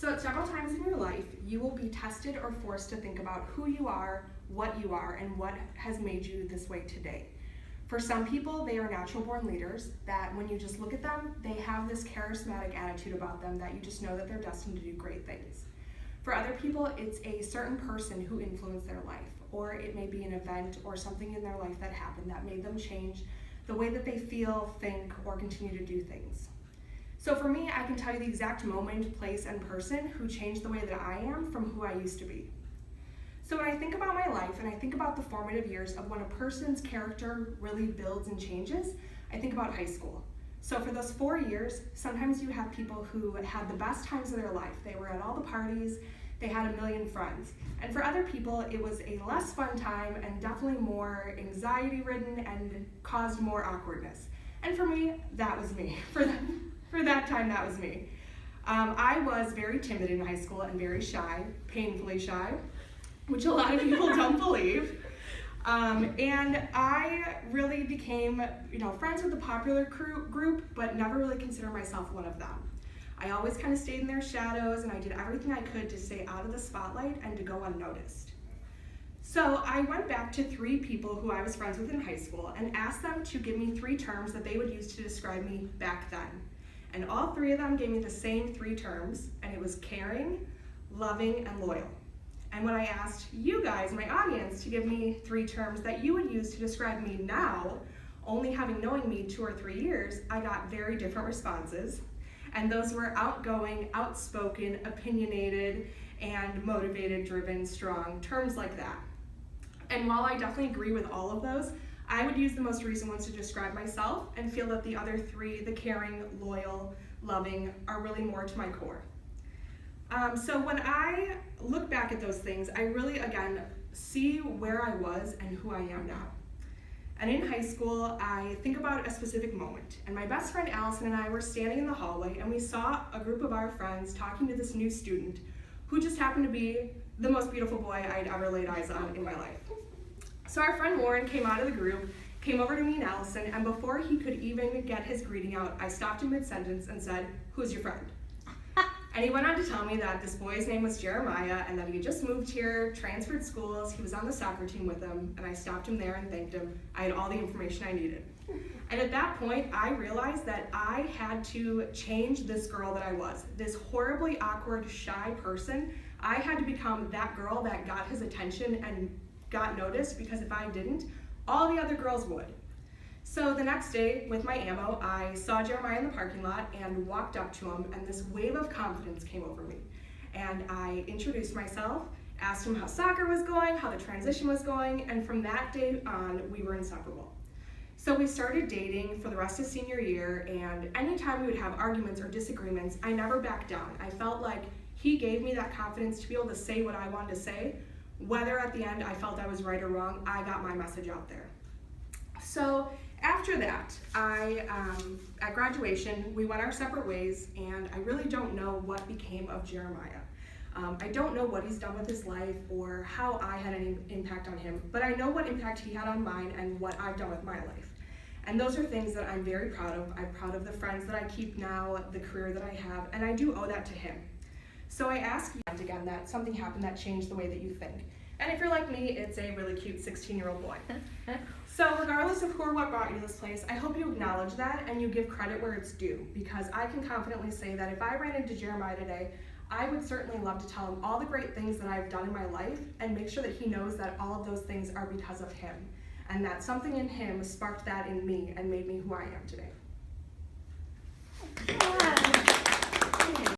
So several times in your life, you will be tested or forced to think about who you are, and what has made you this way today. For some people, they are natural born leaders that when you just look at them, they have this charismatic attitude about them that you just know that they're destined to do great things. For other people, it's a certain person who influenced their life, or it may be an event or something in their life that happened that made them change the way that they feel, think, or continue to do things. So for me, I can tell you the exact moment, place, and person who changed the way that I am from who I used to be. So when I think about my life and I think about the formative years of when a person's character really builds and changes, I think about high school. So for those 4 years, sometimes you have people who had the best times of their life. They were at all the parties, they had a million friends. And for other people, it was a less fun time and definitely more anxiety-ridden and caused more awkwardness. And for me, that was me. For that time, that was me. I was very timid in high school and very shy, painfully shy, which a lot of people don't believe. And I really became, friends with the popular group, but never really considered myself one of them. I always kind of stayed in their shadows, and I did everything I could to stay out of the spotlight and to go unnoticed. So I went back to 3 people who I was friends with in high school and asked them to give me 3 terms that they would use to describe me back then. And all 3 of them gave me the same 3 terms, and it was caring, loving, and loyal. And when I asked you guys, my audience, to give me 3 terms that you would use to describe me now, only having known me 2 or 3 years, I got very different responses. And those were outgoing, outspoken, opinionated, and motivated, driven, strong, terms like that. And while I definitely agree with all of those, I would use the most recent ones to describe myself and feel that the other 3, the caring, loyal, loving, are really more to my core. So when I look back at those things, I really, again, see where I was and who I am now. And in high school, I think about a specific moment. And my best friend Allison and I were standing in the hallway, and we saw a group of our friends talking to this new student who just happened to be the most beautiful boy I'd ever laid eyes on in my life. So our friend Warren came out of the group, came over to me and Allison, and before he could even get his greeting out, I stopped him mid-sentence and said, "Who's your friend?" And he went on to tell me that this boy's name was Jeremiah and that he had just moved here, transferred schools, he was on the soccer team with him, and I stopped him there and thanked him. I had all the information I needed. And at that point, I realized that I had to change this girl that I was, this horribly awkward, shy person. I had to become that girl that got his attention and got noticed, because if I didn't, all the other girls would. So the next day, with my ammo, I saw Jeremiah in the parking lot and walked up to him, and this wave of confidence came over me. And I introduced myself, asked him how soccer was going, how the transition was going, and from that day on, we were inseparable. So we started dating for the rest of senior year, and anytime we would have arguments or disagreements, I never backed down. I felt like he gave me that confidence to be able to say what I wanted to say. Whether at the end I felt I was right or wrong, I got my message out there. So after that, at graduation, we went our separate ways, and I really don't know what became of Jeremiah. I don't know what he's done with his life or how I had any impact on him, but I know what impact he had on mine and what I've done with my life. And those are things that I'm very proud of. I'm proud of the friends that I keep now, the career that I have, and I do owe that to him. So I ask you again that something happened that changed the way that you think. And if you're like me, it's a really cute 16-year-old boy. So regardless of who or what brought you to this place, I hope you acknowledge that and you give credit where it's due, because I can confidently say that if I ran into Jeremiah today, I would certainly love to tell him all the great things that I've done in my life and make sure that he knows that all of those things are because of him, and that something in him sparked that in me and made me who I am today.